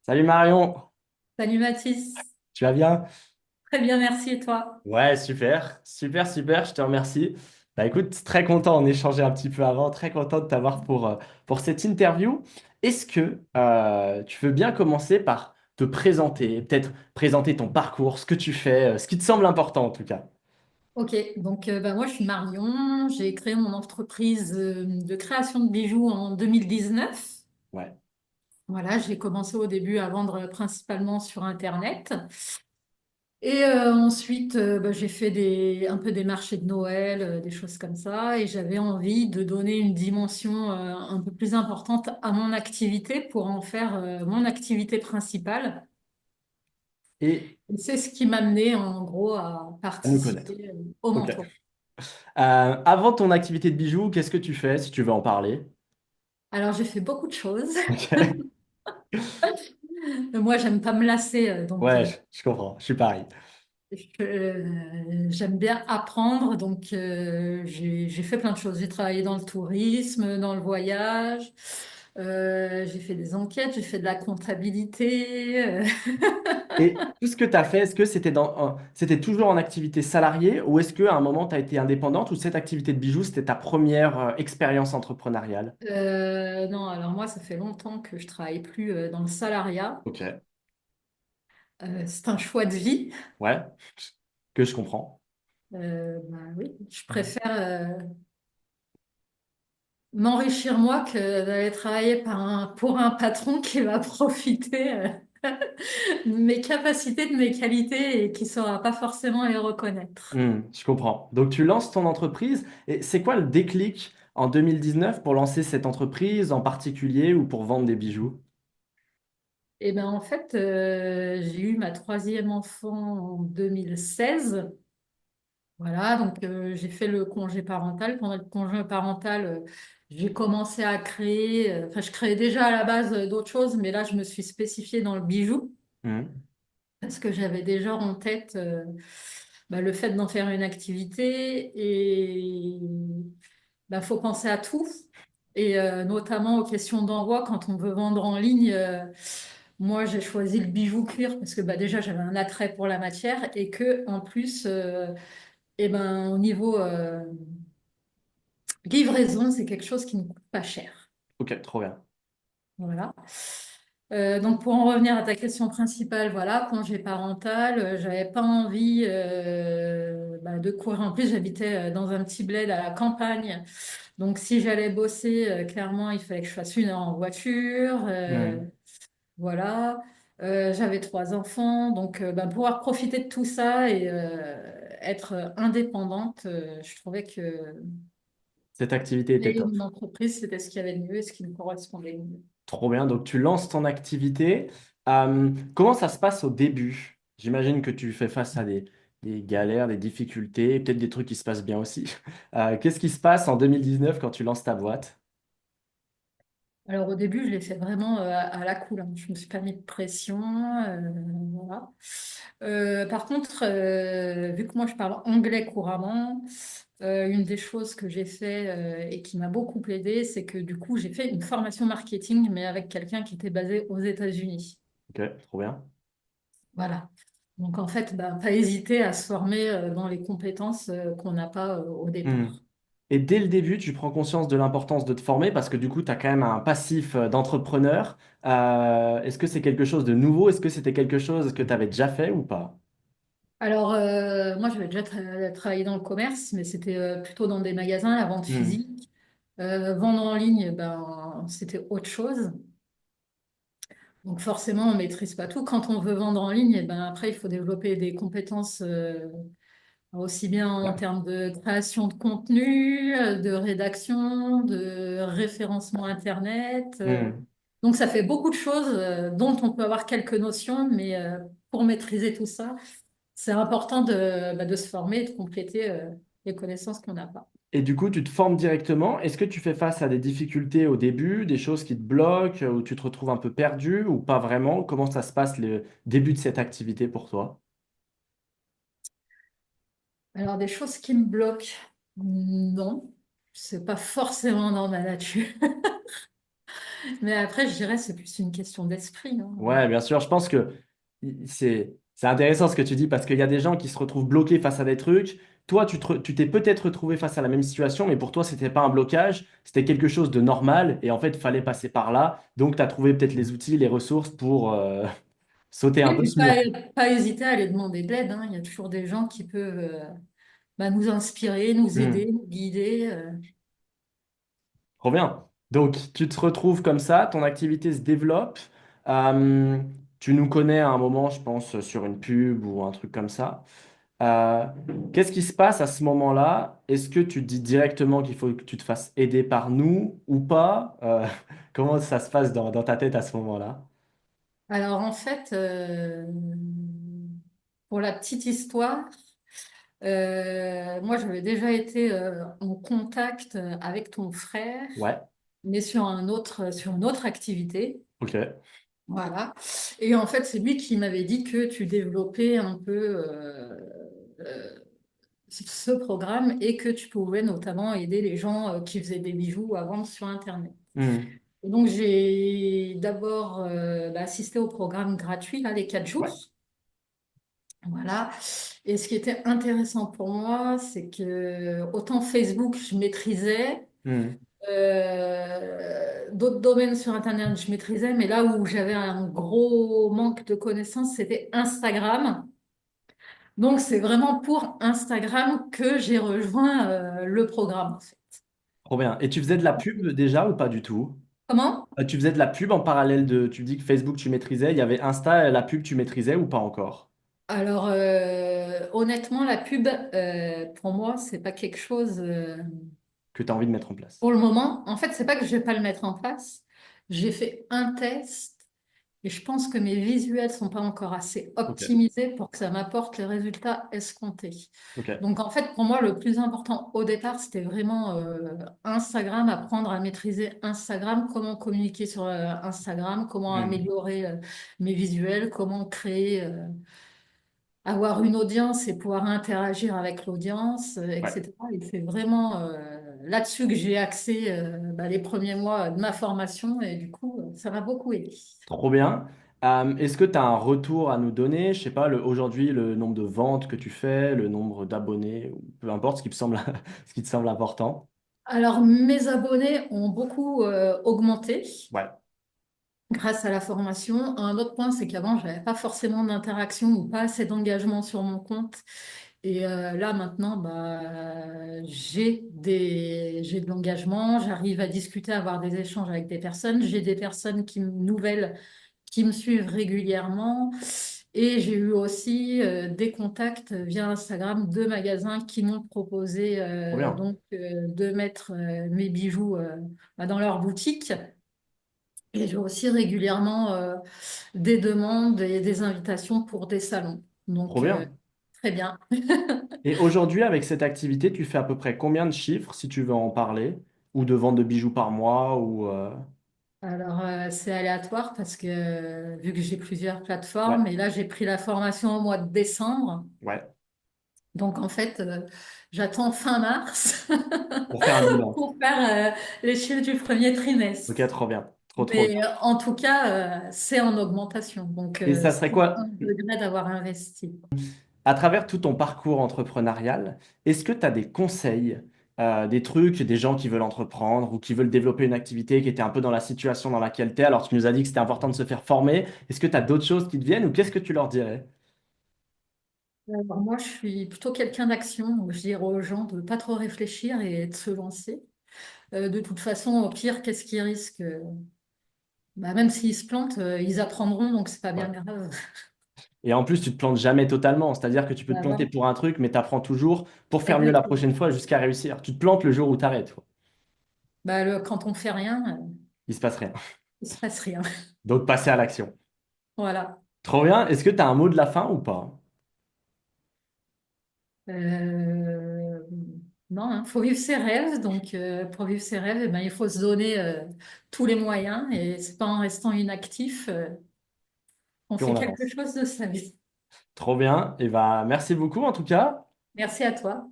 Salut Marion, Salut Mathis, tu vas bien? très bien, merci et toi? Ouais, super, super, super, je te remercie. Bah écoute, très content, on échangeait un petit peu avant, très content de t'avoir pour cette interview. Est-ce que tu veux bien commencer par te présenter, peut-être présenter ton parcours, ce que tu fais, ce qui te semble important en tout cas? Ok, donc moi je suis Marion, j'ai créé mon entreprise de création de bijoux en 2019. Ouais. Voilà, j'ai commencé au début à vendre principalement sur Internet. Et ensuite, j'ai fait un peu des marchés de Noël, des choses comme ça. Et j'avais envie de donner une dimension un peu plus importante à mon activité pour en faire mon activité principale. Et Et c'est ce qui m'a amené en gros à à nous connaître. participer au Ok. mentorat. Avant ton activité de bijoux, qu'est-ce que tu fais si tu veux en parler? Alors, j'ai fait beaucoup de choses. Ok. Moi, j'aime pas me lasser, Ouais, je comprends, je suis pareil. j'aime bien apprendre. Donc, j'ai fait plein de choses. J'ai travaillé dans le tourisme, dans le voyage. J'ai fait des enquêtes, j'ai fait de la comptabilité. Et tout ce que tu as fait, est-ce que c'était toujours en activité salariée ou est-ce qu'à un moment tu as été indépendante ou cette activité de bijoux, c'était ta première expérience entrepreneuriale? Non, alors moi, ça fait longtemps que je travaille plus dans le salariat. Ok. C'est un choix de vie. Ouais, que je comprends. Oui, je préfère m'enrichir moi que d'aller travailler pour un patron qui va profiter de mes capacités, de mes qualités et qui ne saura pas forcément les reconnaître. Je comprends. Donc tu lances ton entreprise et c'est quoi le déclic en 2019 pour lancer cette entreprise en particulier ou pour vendre des bijoux? Et ben en fait, j'ai eu ma troisième enfant en 2016. Voilà, donc j'ai fait le congé parental. Pendant le congé parental, j'ai commencé à créer, enfin je créais déjà à la base d'autres choses, mais là je me suis spécifiée dans le bijou. Hmm. Parce que j'avais déjà en tête le fait d'en faire une activité et faut penser à tout et notamment aux questions d'envoi quand on veut vendre en ligne. Moi, j'ai choisi le bijou cuir parce que déjà j'avais un attrait pour la matière et que en plus, au niveau livraison, c'est quelque chose qui ne coûte pas cher. Ok, trop bien. Voilà. Donc pour en revenir à ta question principale, voilà, congé parental, j'avais pas envie de courir. En plus, j'habitais dans un petit bled à la campagne. Donc si j'allais bosser, clairement, il fallait que je fasse une heure en voiture. Hmm. Voilà. J'avais trois enfants. Donc pouvoir profiter de tout ça et être indépendante, je trouvais que Cette activité était créer top. une entreprise, c'était ce qu'il y avait de mieux et ce qui me correspondait le mieux. Trop bien. Donc, tu lances ton activité. Comment ça se passe au début? J'imagine que tu fais face à des galères, des difficultés, peut-être des trucs qui se passent bien aussi. Qu'est-ce qui se passe en 2019 quand tu lances ta boîte? Alors au début, je l'ai fait vraiment à la cool, hein. Je me suis pas mis de pression. Voilà. Par contre, vu que moi je parle anglais couramment, une des choses que j'ai fait et qui m'a beaucoup aidé, c'est que du coup, j'ai fait une formation marketing, mais avec quelqu'un qui était basé aux États-Unis. Ok, trop bien. Voilà. Donc en fait, pas hésiter à se former dans les compétences qu'on n'a pas au Hmm. départ. Et dès le début, tu prends conscience de l'importance de te former parce que du coup, tu as quand même un passif d'entrepreneur. Est-ce que c'est quelque chose de nouveau? Est-ce que c'était quelque chose que tu avais déjà fait ou pas? Alors, moi, j'avais déjà travaillé dans le commerce, mais c'était plutôt dans des magasins, la vente Hmm. physique. Vendre en ligne, c'était autre chose. Donc, forcément, on ne maîtrise pas tout. Quand on veut vendre en ligne, après, il faut développer des compétences aussi bien en Ouais. termes de création de contenu, de rédaction, de référencement Internet. Hmm. Donc, ça fait beaucoup de choses dont on peut avoir quelques notions, mais pour maîtriser tout ça, c'est important de se former et de compléter les connaissances qu'on n'a pas. Et du coup, tu te formes directement. Est-ce que tu fais face à des difficultés au début, des choses qui te bloquent, ou tu te retrouves un peu perdu, ou pas vraiment? Comment ça se passe le début de cette activité pour toi? Alors, des choses qui me bloquent, non, c'est pas forcément dans ma nature. Mais après, je dirais c'est plus une question d'esprit, hein. Ouais, bien sûr. Je pense que c'est intéressant ce que tu dis parce qu'il y a des gens qui se retrouvent bloqués face à des trucs. Toi, tu t'es peut-être retrouvé face à la même situation, mais pour toi, c'était pas un blocage, c'était quelque chose de normal et en fait, il fallait passer par là. Donc, tu as trouvé peut-être les outils, les ressources pour sauter un Oui, peu puis ce mur. pas hésiter à aller demander de l'aide, hein. Il y a toujours des gens qui peuvent bah, nous inspirer, nous Hmm. aider, nous guider. Trop bien. Donc, tu te retrouves comme ça, ton activité se développe. Euh, Tu nous connais à un moment, je pense, sur une pub ou un truc comme ça. Euh, Qu'est-ce qui se passe à ce moment-là? Est-ce que tu te dis directement qu'il faut que tu te fasses aider par nous ou pas? Comment ça se passe dans ta tête à ce moment-là? Alors en fait, pour la petite histoire, moi j'avais déjà été en contact avec ton frère, Ouais, mais sur une autre activité. ok. Voilà. Et en fait, c'est lui qui m'avait dit que tu développais un peu euh, ce programme et que tu pouvais notamment aider les gens qui faisaient des bijoux à vendre sur Internet. Hmm. Et donc, j'ai d'abord bah, assisté au programme gratuit, là, les 4 jours. Ouais. Voilà. Et ce qui était intéressant pour moi, c'est que autant Facebook, je maîtrisais, Hmm. d'autres domaines sur Internet, je maîtrisais, mais là où j'avais un gros manque de connaissances, c'était Instagram. Donc, c'est vraiment pour Instagram que j'ai rejoint le programme, en fait. Trop bien. Et tu faisais de la pub déjà ou pas du tout? Comment? Tu faisais de la pub en parallèle de... Tu dis que Facebook, tu maîtrisais. Il y avait Insta, la pub, tu maîtrisais ou pas encore? Alors, honnêtement, la pub, pour moi, c'est pas quelque chose. Que tu as envie de mettre en place. Pour le moment, en fait, c'est pas que je vais pas le mettre en place. J'ai fait un test et je pense que mes visuels sont pas encore assez Ok, optimisés pour que ça m'apporte les résultats escomptés. ok. Donc, en fait, pour moi, le plus important au départ, c'était vraiment Instagram, apprendre à maîtriser Instagram, comment communiquer sur Instagram, comment Hmm. améliorer mes visuels, comment créer, avoir une audience et pouvoir interagir avec l'audience, Ouais. etc. Et c'est vraiment là-dessus que j'ai axé bah, les premiers mois de ma formation et du coup, ça m'a beaucoup aidé. Trop bien. Est-ce que tu as un retour à nous donner? Je sais pas, aujourd'hui, le nombre de ventes que tu fais, le nombre d'abonnés, ou peu importe ce qui te semble, ce qui te semble important. Alors, mes abonnés ont beaucoup augmenté Ouais, grâce à la formation. Un autre point, c'est qu'avant, je n'avais pas forcément d'interaction ou pas assez d'engagement sur mon compte. Et là, maintenant, bah, j'ai de l'engagement, j'arrive à discuter, à avoir des échanges avec des personnes. J'ai des personnes nouvelles qui me suivent régulièrement. Et j'ai eu aussi des contacts via Instagram de magasins qui m'ont proposé trop bien. donc de mettre mes bijoux bah, dans leur boutique. Et j'ai aussi régulièrement des demandes et des invitations pour des salons. Trop Donc, bien. très bien. Et aujourd'hui, avec cette activité, tu fais à peu près combien de chiffres, si tu veux en parler, ou de ventes de bijoux par mois, ou Alors, c'est aléatoire parce que vu que j'ai plusieurs Ouais, plateformes, et là, j'ai pris la formation au mois de décembre. ouais, Donc, en fait, j'attends fin mars pour faire un bilan. pour faire les chiffres du premier Ok, trimestre. trop bien. Trop, trop bien. Mais en tout cas, c'est en augmentation. Donc, Et ça c'est serait quoi? un degré d'avoir investi. À travers tout ton parcours entrepreneurial, est-ce que tu as des conseils, des trucs, des gens qui veulent entreprendre ou qui veulent développer une activité qui était un peu dans la situation dans laquelle tu es? Alors, tu nous as dit que c'était important de se faire former. Est-ce que tu as d'autres choses qui te viennent ou qu'est-ce que tu leur dirais? Alors, moi, je suis plutôt quelqu'un d'action. Donc, je dirais aux gens de ne pas trop réfléchir et de se lancer. De toute façon, au pire, qu'est-ce qu'ils risquent? Bah, même s'ils se plantent, ils apprendront, donc c'est pas bien Ouais. grave. Et en plus, tu te plantes jamais totalement. C'est-à-dire que tu peux te Bah, planter voilà. pour un truc, mais tu apprends toujours pour faire mieux la Exactement. prochaine fois jusqu'à réussir. Tu te plantes le jour où tu arrêtes. Bah, quand on fait rien, Il se passe rien. il se passe rien. Donc, passer à l'action. Voilà. Trop bien. Est-ce que tu as un mot de la fin ou pas? Euh, non, il faut vivre ses rêves. Donc, pour vivre ses rêves, eh ben, il faut se donner tous les moyens. Et c'est pas en restant inactif qu'on Puis fait on quelque avance. chose de sa vie. Trop bien. Et bah, merci beaucoup en tout cas. Merci à toi.